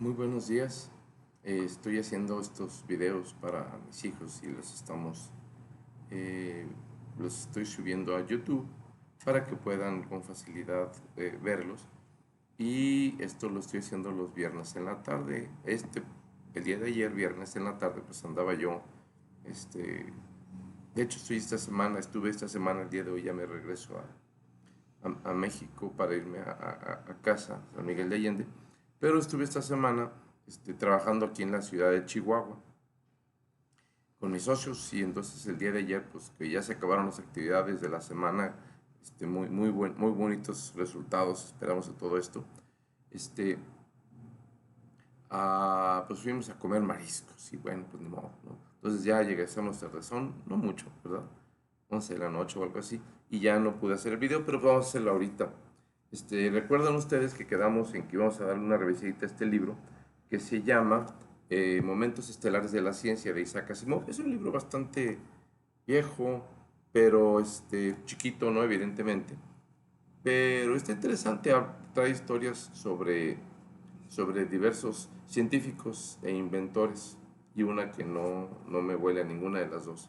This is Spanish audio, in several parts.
Muy buenos días. Estoy haciendo estos videos para mis hijos y eh, los estoy subiendo a YouTube para que puedan con facilidad verlos. Y esto lo estoy haciendo los viernes en la tarde. El día de ayer, viernes en la tarde, pues andaba yo. Este, de hecho, estuve esta semana, el día de hoy ya me regreso a México para irme a casa, San Miguel de Allende, pero estuve esta semana trabajando aquí en la ciudad de Chihuahua con mis socios y entonces el día de ayer, pues que ya se acabaron las actividades de la semana, muy bonitos resultados esperamos de todo esto. Este, pues fuimos a comer mariscos y bueno, pues ni modo, ¿no? Entonces ya llegamos a razón, no mucho, ¿verdad? 11 de la noche o algo así, y ya no pude hacer el video, pero vamos a hacerlo ahorita. ¿Recuerdan ustedes que quedamos en que íbamos a darle una revisita a este libro que se llama Momentos Estelares de la Ciencia de Isaac Asimov? Es un libro bastante viejo, pero chiquito, ¿no? Evidentemente. Pero está interesante, trae historias sobre diversos científicos e inventores y una que no me huele a ninguna de las dos.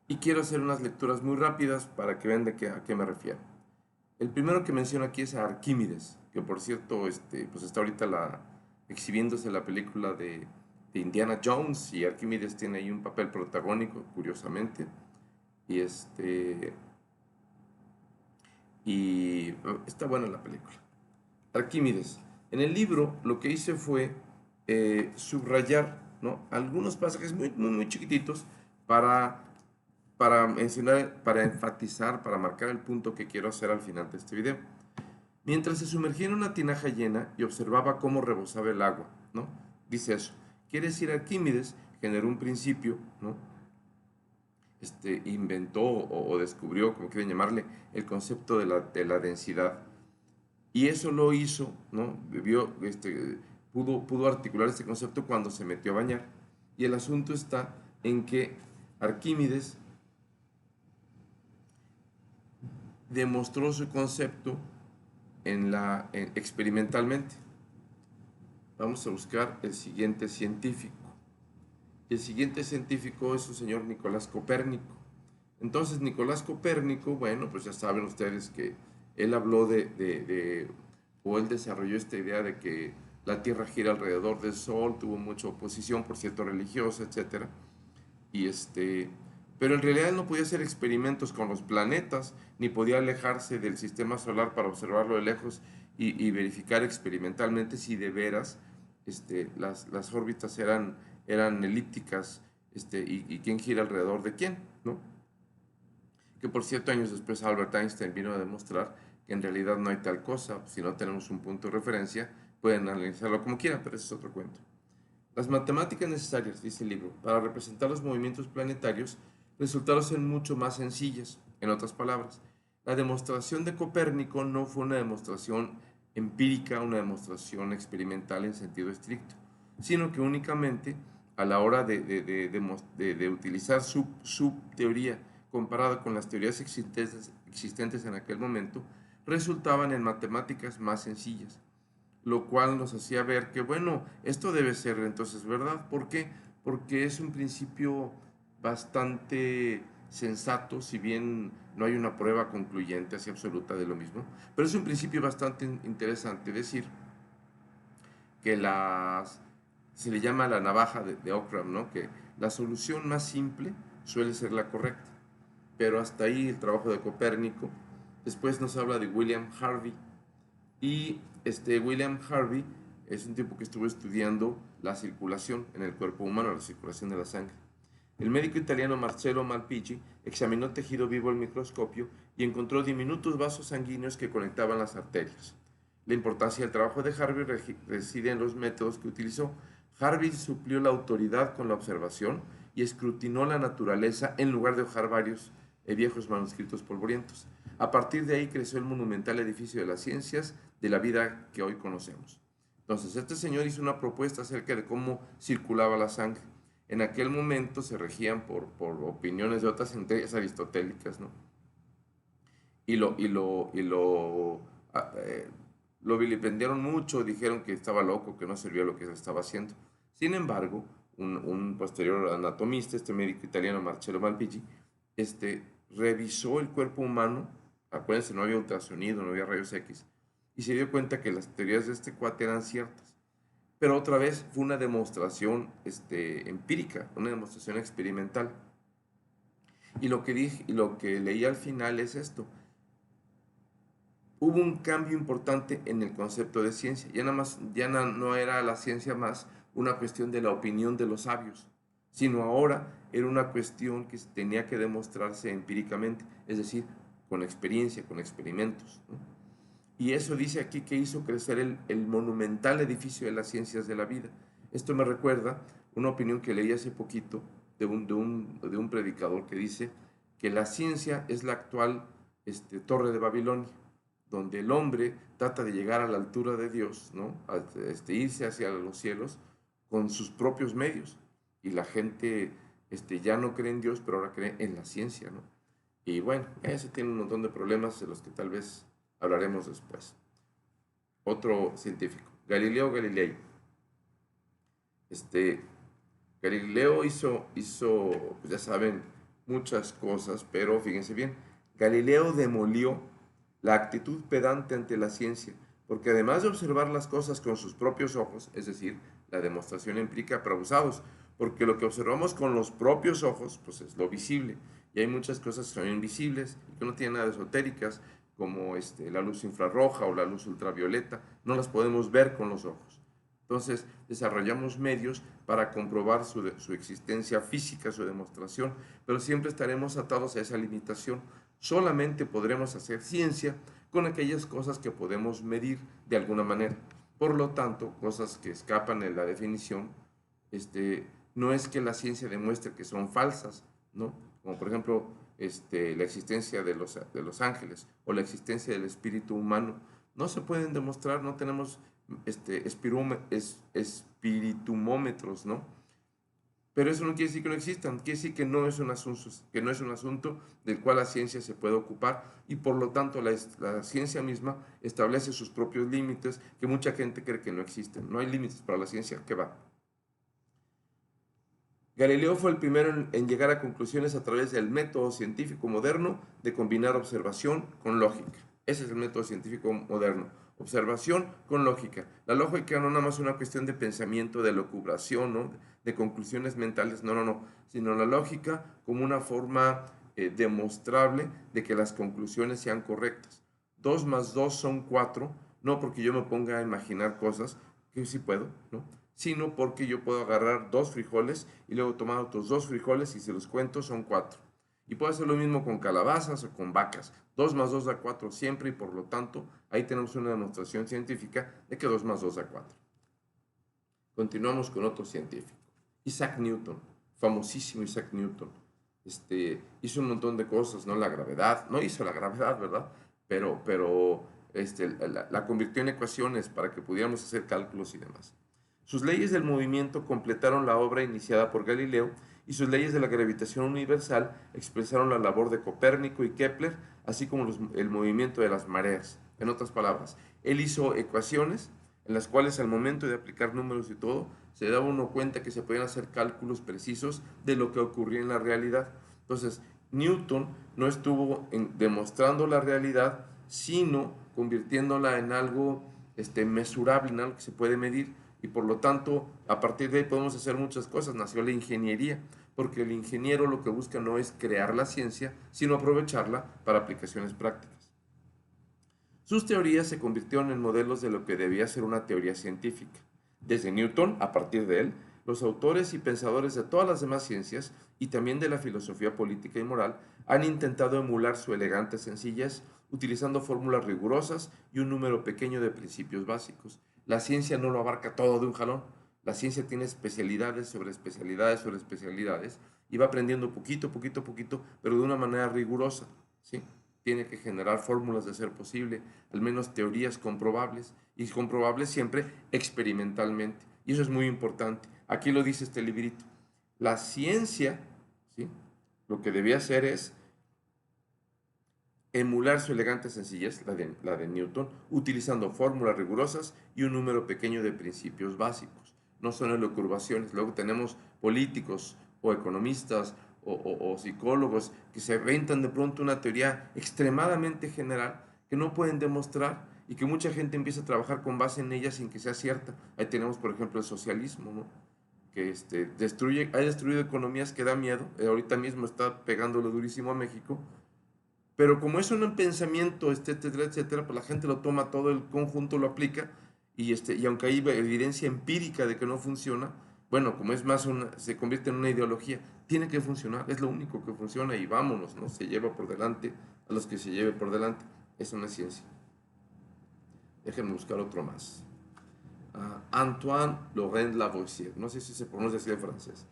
Y quiero hacer unas lecturas muy rápidas para que vean a qué me refiero. El primero que menciono aquí es a Arquímedes, que por cierto pues está ahorita exhibiéndose la película de Indiana Jones y Arquímedes tiene ahí un papel protagónico, curiosamente. Y, está buena la película. Arquímedes. En el libro lo que hice fue subrayar, ¿no?, algunos pasajes muy chiquititos para, para mencionar, para enfatizar, para marcar el punto que quiero hacer al final de este video. Mientras se sumergía en una tinaja llena y observaba cómo rebosaba el agua, ¿no? Dice eso. Quiere decir, Arquímedes generó un principio, ¿no? Inventó o descubrió, como quieren llamarle, el concepto de la densidad. Y eso lo hizo, ¿no? Pudo articular este concepto cuando se metió a bañar. Y el asunto está en que Arquímedes demostró su concepto experimentalmente. Vamos a buscar el siguiente científico. El siguiente científico es un señor Nicolás Copérnico. Entonces, Nicolás Copérnico, bueno, pues ya saben ustedes que él habló o él desarrolló esta idea de que la Tierra gira alrededor del Sol, tuvo mucha oposición, por cierto, religiosa, etcétera. Y pero en realidad él no podía hacer experimentos con los planetas, ni podía alejarse del sistema solar para observarlo de lejos y verificar experimentalmente si de veras las órbitas eran elípticas, y quién gira alrededor de quién, ¿no? Que por cierto, años después Albert Einstein vino a demostrar que en realidad no hay tal cosa. Si no tenemos un punto de referencia, pueden analizarlo como quieran, pero ese es otro cuento. Las matemáticas necesarias, dice el libro, para representar los movimientos planetarios resultaron ser mucho más sencillas. En otras palabras, la demostración de Copérnico no fue una demostración empírica, una demostración experimental en sentido estricto, sino que únicamente a la hora de utilizar su teoría comparada con las teorías existentes en aquel momento, resultaban en matemáticas más sencillas, lo cual nos hacía ver que, bueno, esto debe ser entonces verdad. ¿Por qué? Porque es un principio bastante sensato, si bien no hay una prueba concluyente así absoluta de lo mismo, pero es un principio bastante interesante decir que se le llama la navaja de Occam, ¿no? Que la solución más simple suele ser la correcta, pero hasta ahí el trabajo de Copérnico. Después nos habla de William Harvey, y William Harvey es un tipo que estuvo estudiando la circulación en el cuerpo humano, la circulación de la sangre. El médico italiano Marcello Malpighi examinó tejido vivo al microscopio y encontró diminutos vasos sanguíneos que conectaban las arterias. La importancia del trabajo de Harvey reside en los métodos que utilizó. Harvey suplió la autoridad con la observación y escrutinó la naturaleza en lugar de hojar varios viejos manuscritos polvorientos. A partir de ahí creció el monumental edificio de las ciencias de la vida que hoy conocemos. Entonces, este señor hizo una propuesta acerca de cómo circulaba la sangre. En aquel momento se regían por opiniones de otras entidades aristotélicas, ¿no? Y lo lo vilipendiaron mucho, dijeron que estaba loco, que no servía lo que estaba haciendo. Sin embargo, un posterior anatomista, este médico italiano Marcello Malpighi, revisó el cuerpo humano, acuérdense, no había ultrasonido, no había rayos X, y se dio cuenta que las teorías de este cuate eran ciertas. Pero otra vez fue una demostración empírica, una demostración experimental. Y lo que dije, y lo que leí al final es esto: hubo un cambio importante en el concepto de ciencia. Ya no era la ciencia más una cuestión de la opinión de los sabios, sino ahora era una cuestión que tenía que demostrarse empíricamente, es decir, con experiencia, con experimentos, ¿no? Y eso dice aquí que hizo crecer el monumental edificio de las ciencias de la vida. Esto me recuerda una opinión que leí hace poquito de un predicador que dice que la ciencia es la actual torre de Babilonia, donde el hombre trata de llegar a la altura de Dios, ¿no? Irse hacia los cielos con sus propios medios. Y la gente ya no cree en Dios, pero ahora cree en la ciencia, ¿no? Y bueno, eso tiene un montón de problemas de los que tal vez hablaremos después. Otro científico, Galileo Galilei. Este, Galileo hizo, pues ya saben, muchas cosas, pero fíjense bien, Galileo demolió la actitud pedante ante la ciencia, porque además de observar las cosas con sus propios ojos, es decir, la demostración empírica, pero abusados, porque lo que observamos con los propios ojos, pues es lo visible, y hay muchas cosas que son invisibles y que no tienen nada de esotéricas, como la luz infrarroja o la luz ultravioleta, no las podemos ver con los ojos. Entonces desarrollamos medios para comprobar su existencia física, su demostración, pero siempre estaremos atados a esa limitación. Solamente podremos hacer ciencia con aquellas cosas que podemos medir de alguna manera. Por lo tanto, cosas que escapan de la definición, no es que la ciencia demuestre que son falsas, ¿no? Como por ejemplo la existencia de los ángeles o la existencia del espíritu humano. No se pueden demostrar, no tenemos espiritumómetros, ¿no? Pero eso no quiere decir que no existan, quiere decir que no es un asunto del cual la ciencia se puede ocupar, y por lo tanto la ciencia misma establece sus propios límites que mucha gente cree que no existen. No hay límites para la ciencia, ¿qué va? Galileo fue el primero en llegar a conclusiones a través del método científico moderno de combinar observación con lógica. Ese es el método científico moderno. Observación con lógica. La lógica no nada más es una cuestión de pensamiento, de elucubración, ¿no? De conclusiones mentales, no, sino la lógica como una forma demostrable de que las conclusiones sean correctas. 2 más 2 son 4, no porque yo me ponga a imaginar cosas, que sí puedo, ¿no? Sino porque yo puedo agarrar 2 frijoles y luego tomar otros 2 frijoles y si los cuento son 4. Y puedo hacer lo mismo con calabazas o con vacas. 2 más 2 da 4 siempre, y por lo tanto ahí tenemos una demostración científica de que 2 más 2 da 4. Continuamos con otro científico, Isaac Newton, famosísimo Isaac Newton. Hizo un montón de cosas, ¿no? La gravedad, no hizo la gravedad, ¿verdad? Pero la convirtió en ecuaciones para que pudiéramos hacer cálculos y demás. Sus leyes del movimiento completaron la obra iniciada por Galileo, y sus leyes de la gravitación universal expresaron la labor de Copérnico y Kepler, así como el movimiento de las mareas. En otras palabras, él hizo ecuaciones en las cuales al momento de aplicar números y todo, se daba uno cuenta que se podían hacer cálculos precisos de lo que ocurría en la realidad. Entonces, Newton no estuvo demostrando la realidad, sino convirtiéndola en algo mesurable, en algo que se puede medir, y por lo tanto, a partir de ahí podemos hacer muchas cosas. Nació la ingeniería, porque el ingeniero lo que busca no es crear la ciencia, sino aprovecharla para aplicaciones prácticas. Sus teorías se convirtieron en modelos de lo que debía ser una teoría científica. Desde Newton, a partir de él, los autores y pensadores de todas las demás ciencias, y también de la filosofía política y moral, han intentado emular su elegante sencillez, utilizando fórmulas rigurosas y un número pequeño de principios básicos. La ciencia no lo abarca todo de un jalón. La ciencia tiene especialidades sobre especialidades sobre especialidades, y va aprendiendo poquito, pero de una manera rigurosa, ¿sí? Tiene que generar fórmulas de ser posible, al menos teorías comprobables, y comprobables siempre experimentalmente. Y eso es muy importante. Aquí lo dice este librito. La ciencia, ¿sí?, lo que debía hacer es emular su elegante sencillez, la de Newton, utilizando fórmulas rigurosas y un número pequeño de principios básicos. No son elucubraciones. Luego tenemos políticos o economistas o psicólogos que se inventan de pronto una teoría extremadamente general que no pueden demostrar y que mucha gente empieza a trabajar con base en ella sin que sea cierta. Ahí tenemos, por ejemplo, el socialismo, ¿no? Que ha destruido economías que da miedo. Ahorita mismo está pegándolo durísimo a México. Pero como es un pensamiento, etcétera, etcétera, pues la gente lo toma todo el conjunto, lo aplica, y aunque hay evidencia empírica de que no funciona, bueno, como es más se convierte en una ideología, tiene que funcionar, es lo único que funciona y vámonos, ¿no? Se lleva por delante a los que se lleve por delante. Es una ciencia. Déjenme buscar otro más. Antoine Laurent Lavoisier, no sé si se pronuncia así en francés.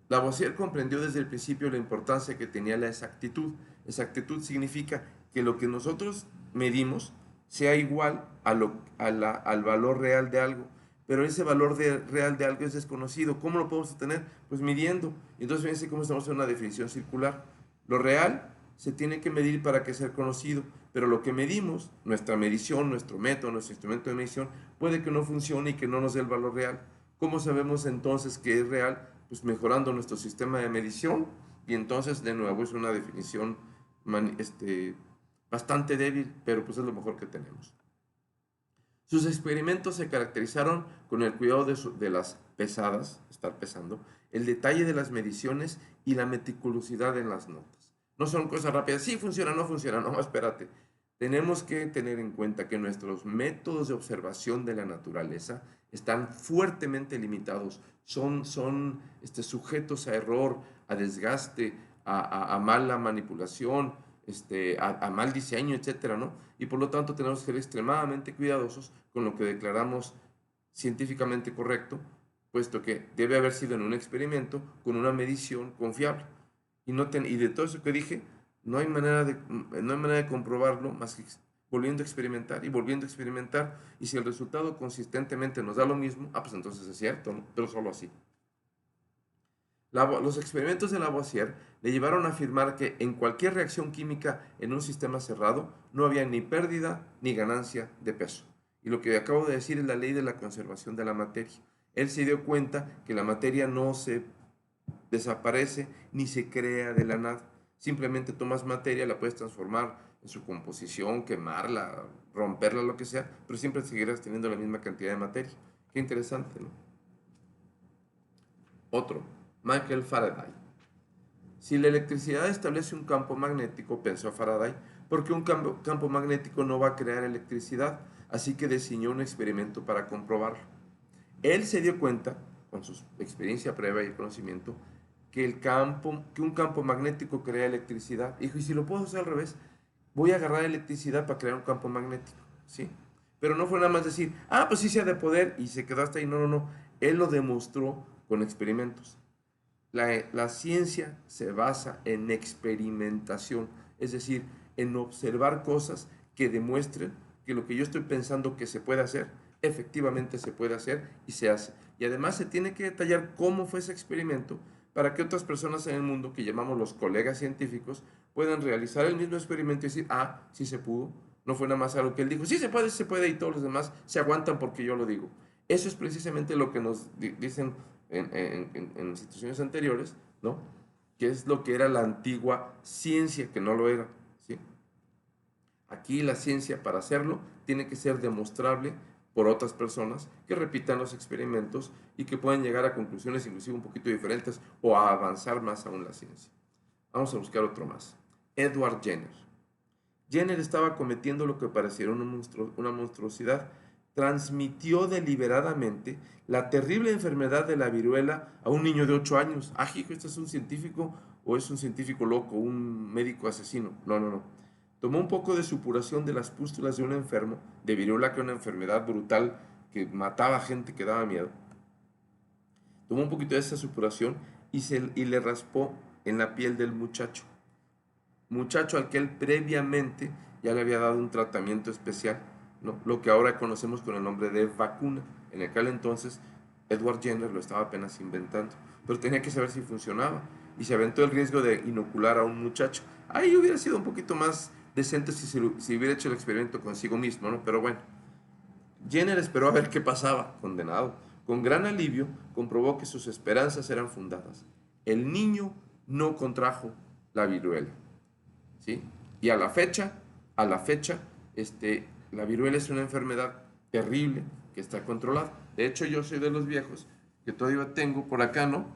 Lavoisier comprendió desde el principio la importancia que tenía la exactitud. Exactitud significa que lo que nosotros medimos sea igual al valor real de algo, pero ese valor real de algo es desconocido. ¿Cómo lo podemos obtener? Pues midiendo. Entonces fíjense cómo estamos en una definición circular. Lo real se tiene que medir para que sea conocido, pero lo que medimos, nuestra medición, nuestro método, nuestro instrumento de medición, puede que no funcione y que no nos dé el valor real. ¿Cómo sabemos entonces que es real? Pues mejorando nuestro sistema de medición, y entonces de nuevo es una definición bastante débil, pero pues es lo mejor que tenemos. Sus experimentos se caracterizaron con el cuidado de las pesadas, estar pesando, el detalle de las mediciones y la meticulosidad en las notas. No son cosas rápidas, sí funciona, no funciona, no, espérate. Tenemos que tener en cuenta que nuestros métodos de observación de la naturaleza están fuertemente limitados, son sujetos a error, a desgaste, a mala manipulación, a mal diseño, etcétera, ¿no? Y por lo tanto tenemos que ser extremadamente cuidadosos con lo que declaramos científicamente correcto, puesto que debe haber sido en un experimento con una medición confiable. Y de todo eso que dije, no hay manera de comprobarlo más que volviendo a experimentar y volviendo a experimentar. Y si el resultado consistentemente nos da lo mismo, pues entonces es cierto, ¿no? Pero solo así. Los experimentos de Lavoisier le llevaron a afirmar que en cualquier reacción química en un sistema cerrado no había ni pérdida ni ganancia de peso. Y lo que acabo de decir es la ley de la conservación de la materia. Él se dio cuenta que la materia no se desaparece ni se crea de la nada. Simplemente tomas materia, la puedes transformar en su composición, quemarla, romperla, lo que sea, pero siempre seguirás teniendo la misma cantidad de materia. Qué interesante, ¿no? Otro, Michael Faraday. Si la electricidad establece un campo magnético, pensó Faraday, ¿por qué un campo magnético no va a crear electricidad? Así que diseñó un experimento para comprobarlo. Él se dio cuenta, con su experiencia previa y conocimiento, que un campo magnético crea electricidad. Dijo, y si lo puedo hacer al revés, voy a agarrar electricidad para crear un campo magnético, ¿sí? Pero no fue nada más decir, pues sí sea de poder, y se quedó hasta ahí. No, no, no. Él lo demostró con experimentos. La ciencia se basa en experimentación, es decir, en observar cosas que demuestren que lo que yo estoy pensando que se puede hacer, efectivamente se puede hacer y se hace. Y además se tiene que detallar cómo fue ese experimento para que otras personas en el mundo, que llamamos los colegas científicos, puedan realizar el mismo experimento y decir, sí se pudo, no fue nada más algo que él dijo, sí se puede, y todos los demás se aguantan porque yo lo digo. Eso es precisamente lo que nos dicen en instituciones anteriores, ¿no? Que es lo que era la antigua ciencia, que no lo era, ¿sí? Aquí la ciencia, para hacerlo, tiene que ser demostrable por otras personas que repitan los experimentos y que puedan llegar a conclusiones inclusive un poquito diferentes o a avanzar más aún la ciencia. Vamos a buscar otro más. Edward Jenner. Jenner estaba cometiendo lo que pareciera una monstruosidad. Transmitió deliberadamente la terrible enfermedad de la viruela a un niño de 8 años. Hijo, ¿este es un científico o es un científico loco, un médico asesino? No, no, no. Tomó un poco de supuración de las pústulas de un enfermo de viruela, que era una enfermedad brutal que mataba gente, que daba miedo. Tomó un poquito de esa supuración y le raspó en la piel del muchacho. Muchacho al que él previamente ya le había dado un tratamiento especial, ¿no? Lo que ahora conocemos con el nombre de vacuna. En aquel entonces Edward Jenner lo estaba apenas inventando, pero tenía que saber si funcionaba y se aventó el riesgo de inocular a un muchacho. Ahí hubiera sido un poquito más decente si hubiera hecho el experimento consigo mismo, ¿no? Pero bueno, Jenner esperó a ver qué pasaba, condenado. Con gran alivio, comprobó que sus esperanzas eran fundadas. El niño no contrajo la viruela, ¿sí? Y a la fecha, la viruela es una enfermedad terrible que está controlada. De hecho, yo soy de los viejos que todavía tengo por acá, ¿no?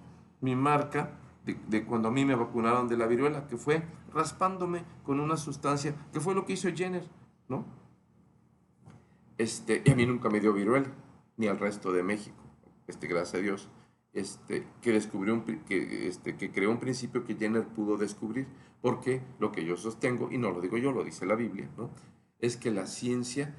Mi marca de cuando a mí me vacunaron de la viruela, que fue raspándome con una sustancia, que fue lo que hizo Jenner, ¿no? Y a mí nunca me dio viruela, ni al resto de México, gracias a Dios, que descubrió que creó un principio que Jenner pudo descubrir, porque lo que yo sostengo, y no lo digo yo, lo dice la Biblia, ¿no? Es que la ciencia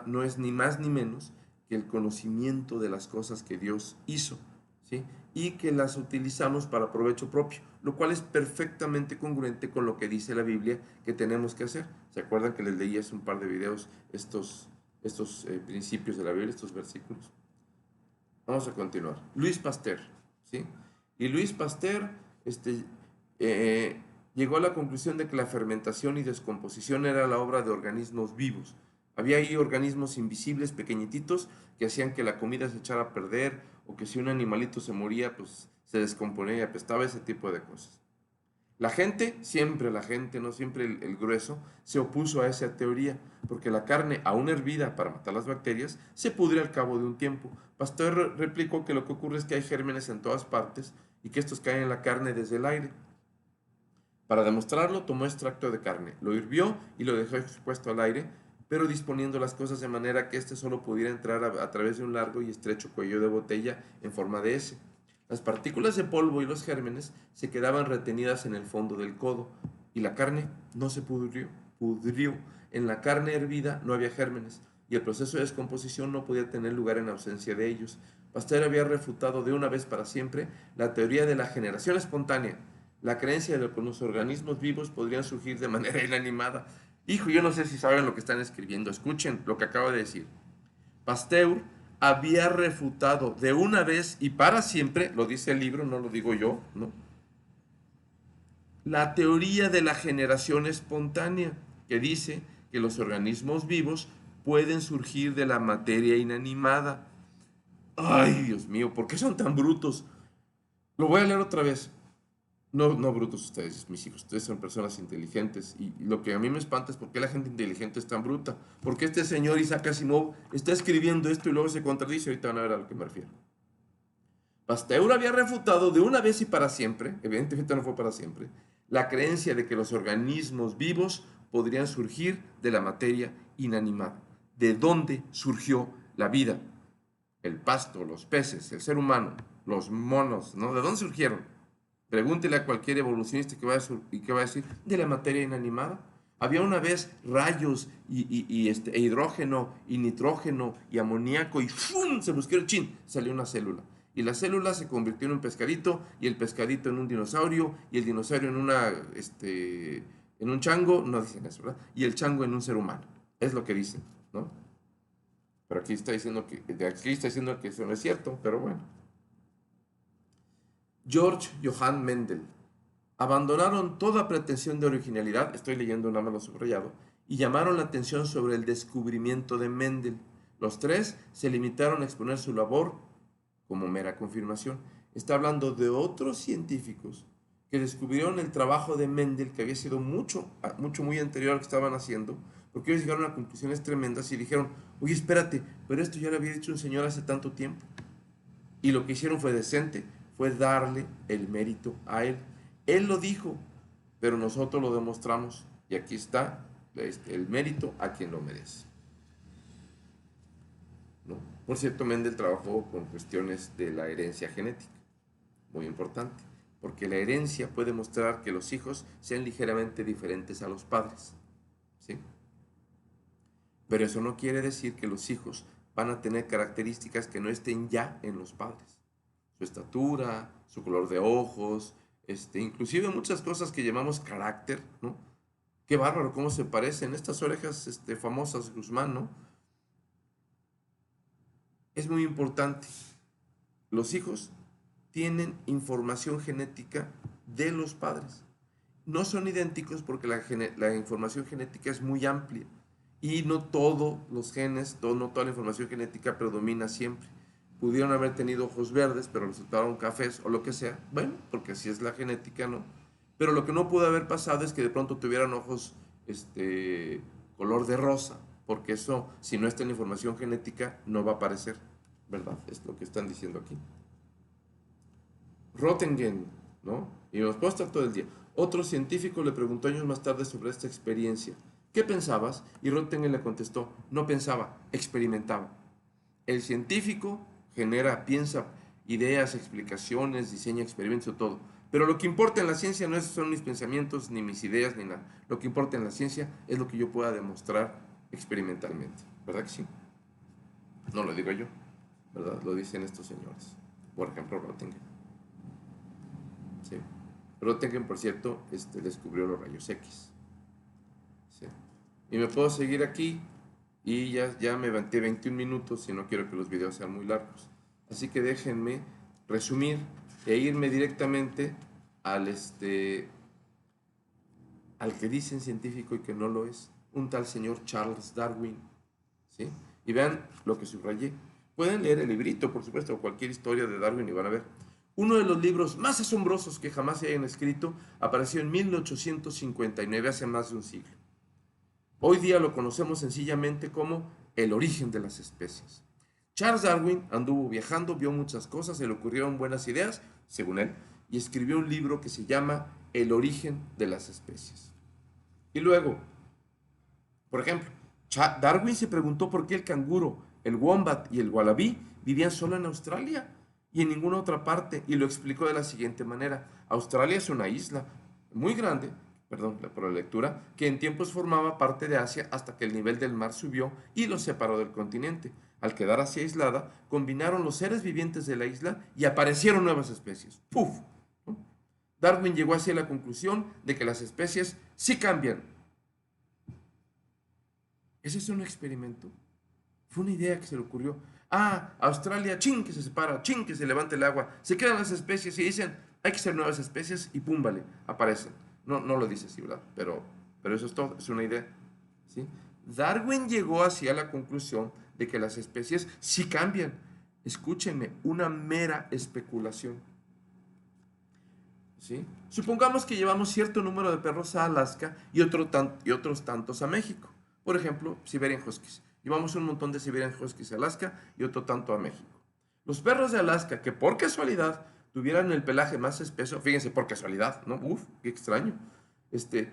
no es ni más ni menos que el conocimiento de las cosas que Dios hizo, ¿sí? Y que las utilizamos para provecho propio, lo cual es perfectamente congruente con lo que dice la Biblia que tenemos que hacer. ¿Se acuerdan que les leí hace un par de videos estos principios de la Biblia, estos versículos? Vamos a continuar. Luis Pasteur, ¿sí? Y Luis Pasteur eh, llegó a la conclusión de que la fermentación y descomposición era la obra de organismos vivos. Había ahí organismos invisibles, pequeñitos, que hacían que la comida se echara a perder, o que si un animalito se moría, pues se descomponía y apestaba, ese tipo de cosas. La gente, no siempre el grueso, se opuso a esa teoría, porque la carne, aún hervida para matar las bacterias, se pudre al cabo de un tiempo. Pasteur replicó que lo que ocurre es que hay gérmenes en todas partes y que estos caen en la carne desde el aire. Para demostrarlo, tomó extracto de carne, lo hirvió y lo dejó expuesto al aire, pero disponiendo las cosas de manera que éste solo pudiera entrar a través de un largo y estrecho cuello de botella en forma de S. Las partículas de polvo y los gérmenes se quedaban retenidas en el fondo del codo y la carne no se pudrió. En la carne hervida no había gérmenes y el proceso de descomposición no podía tener lugar en ausencia de ellos. Pasteur había refutado de una vez para siempre la teoría de la generación espontánea, la creencia de que los organismos vivos podrían surgir de manera inanimada. Hijo, yo no sé si saben lo que están escribiendo. Escuchen lo que acabo de decir. Pasteur había refutado de una vez y para siempre, lo dice el libro, no lo digo yo, ¿no? La teoría de la generación espontánea, que dice que los organismos vivos pueden surgir de la materia inanimada. Ay, Dios mío, ¿por qué son tan brutos? Lo voy a leer otra vez. No, no brutos ustedes, mis hijos. Ustedes son personas inteligentes. Y lo que a mí me espanta es por qué la gente inteligente es tan bruta. Porque este señor Isaac Asimov está escribiendo esto y luego se contradice. Ahorita van a ver a lo que me refiero. Pasteur había refutado de una vez y para siempre, evidentemente no fue para siempre, la creencia de que los organismos vivos podrían surgir de la materia inanimada. ¿De dónde surgió la vida? El pasto, los peces, el ser humano, los monos, ¿no? ¿De dónde surgieron? Pregúntele a cualquier evolucionista que va a decir, de la materia inanimada. Había una vez rayos e hidrógeno y nitrógeno y amoníaco y ¡fum! Se buscó el chin, salió una célula. Y la célula se convirtió en un pescadito y el pescadito en un dinosaurio y el dinosaurio en un chango, no dicen eso, ¿verdad? Y el chango en un ser humano. Es lo que dicen, ¿no? Pero aquí está diciendo que eso no es cierto, pero bueno. George Johann Mendel. Abandonaron toda pretensión de originalidad, estoy leyendo nada más lo subrayado, y llamaron la atención sobre el descubrimiento de Mendel. Los tres se limitaron a exponer su labor como mera confirmación. Está hablando de otros científicos que descubrieron el trabajo de Mendel, que había sido muy anterior al que estaban haciendo, porque ellos llegaron a conclusiones tremendas y dijeron, oye, espérate, pero esto ya lo había dicho un señor hace tanto tiempo. Y lo que hicieron fue decente, fue darle el mérito a él. Él lo dijo, pero nosotros lo demostramos. Y aquí está el mérito a quien lo merece, ¿no? Por cierto, Mendel trabajó con cuestiones de la herencia genética, muy importante, porque la herencia puede mostrar que los hijos sean ligeramente diferentes a los padres, ¿sí? Pero eso no quiere decir que los hijos van a tener características que no estén ya en los padres. Su estatura, su color de ojos, inclusive muchas cosas que llamamos carácter, ¿no? Qué bárbaro, cómo se parecen estas orejas famosas Guzmán, ¿no? Es muy importante. Los hijos tienen información genética de los padres no son idénticos porque la información genética es muy amplia y no todos los genes, no toda la información genética predomina siempre. Pudieron haber tenido ojos verdes, pero resultaron cafés o lo que sea. Bueno, porque así es la genética, ¿no? Pero lo que no pudo haber pasado es que de pronto tuvieran ojos color de rosa, porque eso, si no está en la información genética, no va a aparecer, ¿verdad? Es lo que están diciendo aquí. Röntgen, ¿no? Y nos puedo estar todo el día. Otro científico le preguntó años más tarde sobre esta experiencia. ¿Qué pensabas? Y Röntgen le contestó, no pensaba, experimentaba. El científico piensa ideas, explicaciones, diseña experimentos, todo. Pero lo que importa en la ciencia no son mis pensamientos, ni mis ideas, ni nada. Lo que importa en la ciencia es lo que yo pueda demostrar experimentalmente. ¿Verdad que sí? No lo digo yo, ¿verdad? Lo dicen estos señores. Por ejemplo, Röntgen. ¿Sí? Röntgen, por cierto, descubrió los rayos X. ¿Sí? Y me puedo seguir aquí y ya me levanté 21 minutos y no quiero que los videos sean muy largos. Así que déjenme resumir e irme directamente al que dicen científico y que no lo es, un tal señor Charles Darwin. ¿Sí? Y vean lo que subrayé. Pueden leer el librito, por supuesto, o cualquier historia de Darwin y van a ver. Uno de los libros más asombrosos que jamás se hayan escrito apareció en 1859, hace más de un siglo. Hoy día lo conocemos sencillamente como el origen de las especies. Charles Darwin anduvo viajando, vio muchas cosas, se le ocurrieron buenas ideas, según él, y escribió un libro que se llama El origen de las especies. Y luego, por ejemplo, Darwin se preguntó por qué el canguro, el wombat y el wallaby vivían solo en Australia y en ninguna otra parte, y lo explicó de la siguiente manera. Australia es una isla muy grande, perdón por la lectura, que en tiempos formaba parte de Asia hasta que el nivel del mar subió y los separó del continente. Al quedar así aislada, combinaron los seres vivientes de la isla y aparecieron nuevas especies. ¡Puf! ¿No? Darwin llegó así a la conclusión de que las especies sí cambian. ¿Ese es un experimento? Fue una idea que se le ocurrió. Ah, Australia, chin, que se separa, chin, que se levanta el agua. Se quedan las especies y dicen, hay que ser nuevas especies y pum, vale, aparecen. No lo dice así, ¿verdad? Pero eso es todo, es una idea. ¿Sí? Darwin llegó así a la conclusión de que las especies sí cambian. Escúchenme, una mera especulación. ¿Sí? Supongamos que llevamos cierto número de perros a Alaska y otros tantos a México. Por ejemplo, Siberian Huskies. Llevamos un montón de Siberian Huskies a Alaska y otro tanto a México. Los perros de Alaska, que por casualidad tuvieran el pelaje más espeso, fíjense, por casualidad, ¿no? Uf, qué extraño.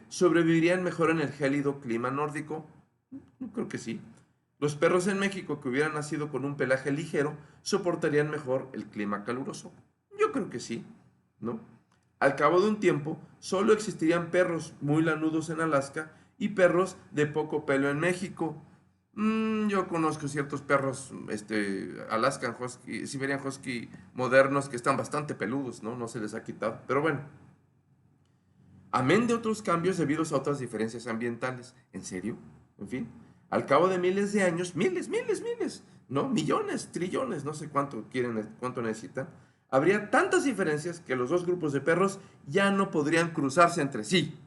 ¿Sobrevivirían mejor en el gélido clima nórdico? No creo que sí. Los perros en México que hubieran nacido con un pelaje ligero soportarían mejor el clima caluroso. Yo creo que sí, ¿no? Al cabo de un tiempo, solo existirían perros muy lanudos en Alaska y perros de poco pelo en México. Yo conozco ciertos perros, Alaskan Husky, Siberian Husky modernos que están bastante peludos, ¿no? No se les ha quitado. Pero bueno, amén de otros cambios debidos a otras diferencias ambientales. ¿En serio? En fin, al cabo de miles de años, miles, ¿no? Millones, trillones, no sé cuánto necesitan. Habría tantas diferencias que los dos grupos de perros ya no podrían cruzarse entre sí.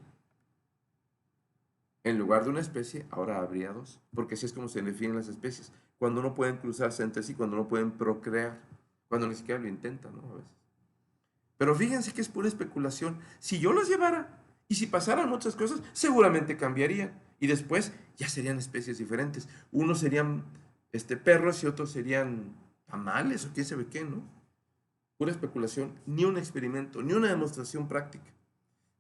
En lugar de una especie, ahora habría dos, porque así es como se definen las especies. Cuando no pueden cruzarse entre sí, cuando no pueden procrear, cuando ni siquiera lo intentan, ¿no? A veces. Pero fíjense que es pura especulación. Si yo los llevara y si pasaran muchas cosas, seguramente cambiarían. Y después ya serían especies diferentes. Unos serían perros y otros serían tamales o quién sabe qué, ¿no? Pura especulación, ni un experimento, ni una demostración práctica.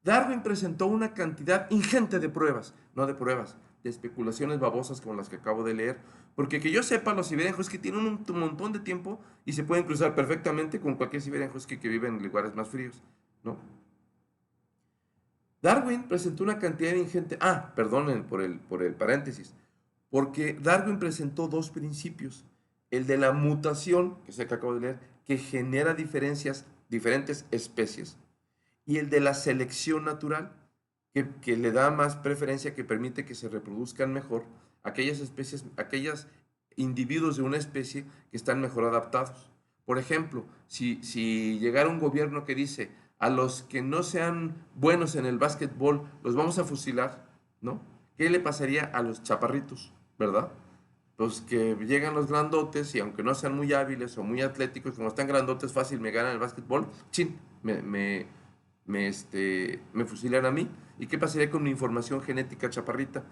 Darwin presentó una cantidad ingente de pruebas, no de pruebas, de especulaciones babosas como las que acabo de leer, porque que yo sepa, los Siberian Husky tienen un montón de tiempo y se pueden cruzar perfectamente con cualquier Siberian Husky que vive en lugares más fríos, ¿no? Darwin presentó una cantidad ingente, perdonen por el paréntesis, porque Darwin presentó dos principios, el de la mutación, que es el que acabo de leer, que genera diferentes especies, y el de la selección natural, que le da más preferencia, que permite que se reproduzcan mejor aquellas especies, aquellos individuos de una especie que están mejor adaptados. Por ejemplo, si llegara un gobierno que dice, a los que no sean buenos en el básquetbol, los vamos a fusilar, ¿no? ¿Qué le pasaría a los chaparritos, verdad? Pues que llegan los grandotes y aunque no sean muy hábiles o muy atléticos, como están grandotes, fácil me ganan el básquetbol, chin, me fusilan a mí. ¿Y qué pasaría con mi información genética chaparrita?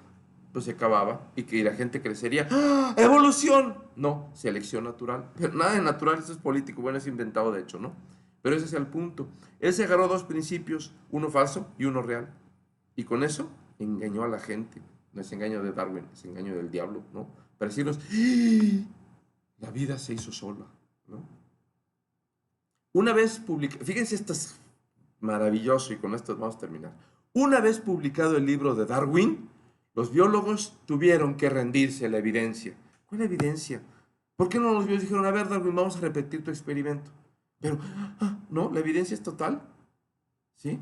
Pues se acababa y que la gente crecería. ¡Ah! ¡Evolución! No, selección natural. Pero nada de natural, eso es político, bueno, es inventado de hecho, ¿no? Pero ese es el punto. Él se agarró dos principios, uno falso y uno real. Y con eso engañó a la gente. No es engaño de Darwin, es engaño del diablo, ¿no? Para decirnos, ¡ah! La vida se hizo sola, ¿no? Una vez publicado, fíjense, esto es maravilloso y con esto vamos a terminar. Una vez publicado el libro de Darwin, los biólogos tuvieron que rendirse a la evidencia. ¿Cuál evidencia? ¿Por qué no los biólogos dijeron, a ver, Darwin, vamos a repetir tu experimento? Pero, no, la evidencia es total, ¿sí?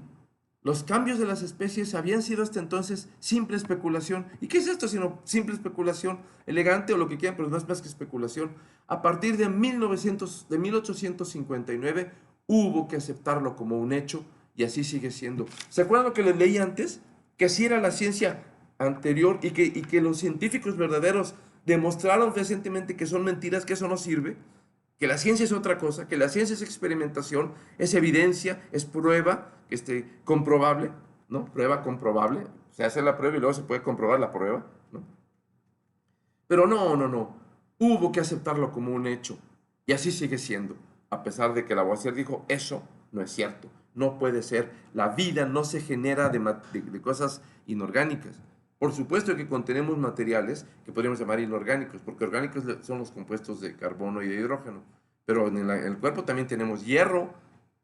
Los cambios de las especies habían sido hasta entonces simple especulación. ¿Y qué es esto sino simple especulación? Elegante o lo que quieran, pero no es más que especulación. A partir de 1859 hubo que aceptarlo como un hecho y así sigue siendo. ¿Se acuerdan lo que les leí antes? Que así era la ciencia anterior y que los científicos verdaderos demostraron recientemente que son mentiras, que eso no sirve, que la ciencia es otra cosa, que la ciencia es experimentación, es evidencia, es prueba comprobable, ¿no? Prueba comprobable, se hace la prueba y luego se puede comprobar la prueba, ¿no? Pero no, hubo que aceptarlo como un hecho y así sigue siendo, a pesar de que Lavoisier dijo, eso no es cierto, no puede ser, la vida no se genera de cosas inorgánicas. Por supuesto que contenemos materiales que podríamos llamar inorgánicos, porque orgánicos son los compuestos de carbono y de hidrógeno, pero en el cuerpo también tenemos hierro,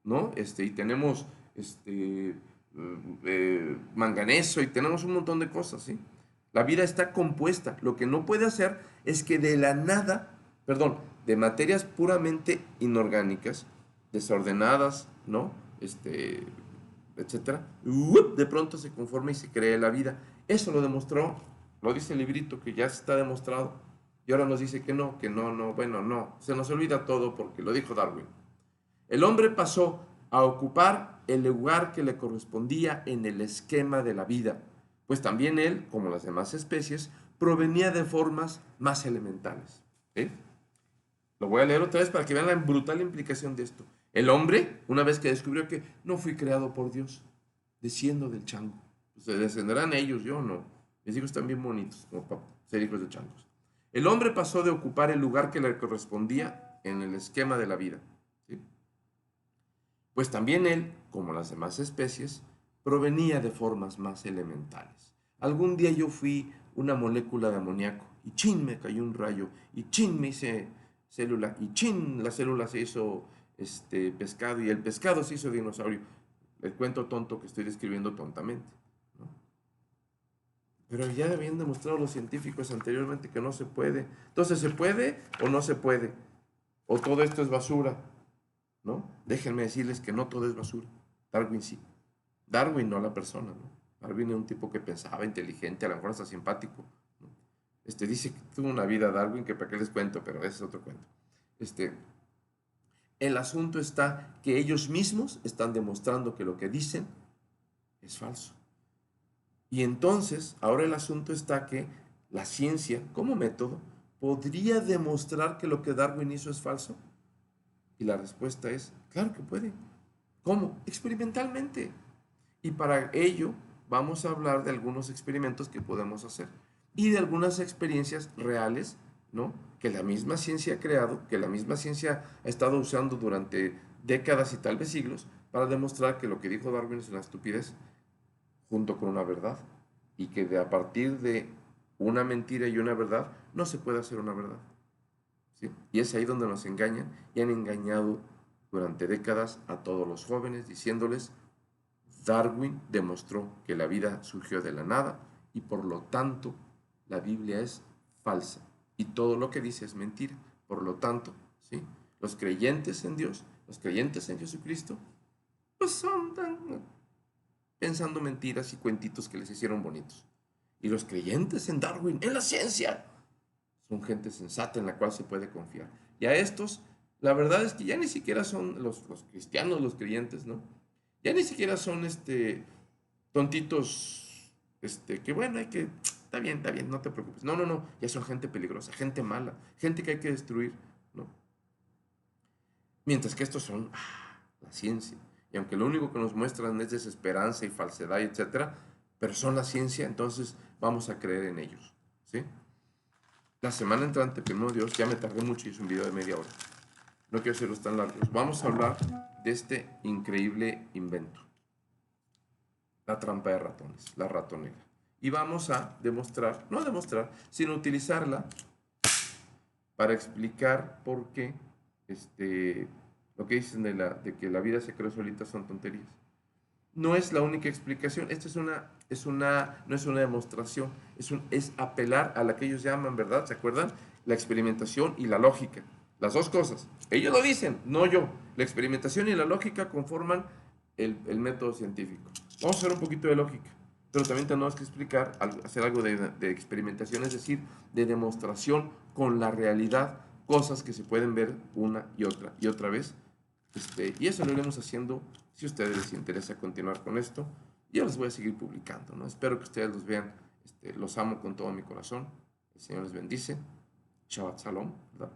¿no? Y tenemos manganeso y tenemos un montón de cosas, ¿sí? La vida está compuesta. Lo que no puede hacer es que de la nada, perdón, de materias puramente inorgánicas, desordenadas, ¿no? Etcétera, de pronto se conforma y se cree la vida. Eso lo demostró, lo dice el librito que ya está demostrado. Y ahora nos dice que no, bueno, no. Se nos olvida todo porque lo dijo Darwin. El hombre pasó a ocupar el lugar que le correspondía en el esquema de la vida, pues también él, como las demás especies, provenía de formas más elementales. ¿Sí? Lo voy a leer otra vez para que vean la brutal implicación de esto. El hombre, una vez que descubrió que no fui creado por Dios, desciendo del chango. Pues se descenderán ellos, yo no. Mis hijos están bien bonitos, como para ser hijos de changos. El hombre pasó de ocupar el lugar que le correspondía en el esquema de la vida. ¿Sí? Pues también él, como las demás especies, provenía de formas más elementales. Algún día yo fui una molécula de amoníaco y chin me cayó un rayo y chin me hice célula y chin la célula se hizo pescado y el pescado se hizo dinosaurio. El cuento tonto que estoy describiendo tontamente, ¿no? Pero ya habían demostrado los científicos anteriormente que no se puede. Entonces, ¿se puede o no se puede? ¿O todo esto es basura? ¿No? Déjenme decirles que no todo es basura. Darwin sí. Darwin no la persona, ¿no? Darwin es un tipo que pensaba, inteligente, a lo mejor hasta simpático, ¿no? Dice que tuvo una vida Darwin que para qué les cuento, pero ese es otro cuento. El asunto está que ellos mismos están demostrando que lo que dicen es falso. Y entonces, ahora el asunto está que la ciencia, como método, podría demostrar que lo que Darwin hizo es falso. Y la respuesta es, claro que puede. ¿Cómo? Experimentalmente. Y para ello vamos a hablar de algunos experimentos que podemos hacer y de algunas experiencias reales, ¿no? Que la misma ciencia ha creado, que la misma ciencia ha estado usando durante décadas y tal vez siglos para demostrar que lo que dijo Darwin es una estupidez junto con una verdad y que a partir de una mentira y una verdad no se puede hacer una verdad. ¿Sí? Y es ahí donde nos engañan y han engañado durante décadas a todos los jóvenes diciéndoles Darwin demostró que la vida surgió de la nada y por lo tanto la Biblia es falsa y todo lo que dice es mentira. Por lo tanto, ¿sí? Los creyentes en Dios, los creyentes en Jesucristo, pues son pensando mentiras y cuentitos que les hicieron bonitos. Y los creyentes en Darwin, en la ciencia, son gente sensata en la cual se puede confiar. Y a estos, la verdad es que ya ni siquiera son los cristianos, los creyentes, ¿no? Ya ni siquiera son tontitos, que bueno, está bien, no te preocupes. No, no, no, ya son gente peligrosa, gente mala, gente que hay que destruir, ¿no? Mientras que estos son la ciencia. Y aunque lo único que nos muestran es desesperanza y falsedad, etcétera, pero son la ciencia, entonces vamos a creer en ellos, ¿sí? La semana entrante, primero Dios, ya me tardé mucho y es un video de media hora. No quiero hacerlos tan largos. Vamos a hablar de este increíble invento, la trampa de ratones, la ratonera. Y vamos a demostrar, no demostrar, sino utilizarla para explicar por qué lo que dicen de que la vida se creó solita son tonterías. No es la única explicación, esta no es una demostración, es apelar a la que ellos llaman, ¿verdad? ¿Se acuerdan? La experimentación y la lógica. Las dos cosas. Ellos lo dicen, no yo. La experimentación y la lógica conforman el método científico. Vamos a hacer un poquito de lógica, pero también tenemos que explicar, hacer algo de experimentación, es decir, de demostración con la realidad, cosas que se pueden ver una y otra vez. Y eso lo iremos haciendo si a ustedes les interesa continuar con esto. Yo los voy a seguir publicando, ¿no? Espero que ustedes los vean. Los amo con todo mi corazón. El Señor les bendice. Shabbat Shalom, ¿verdad?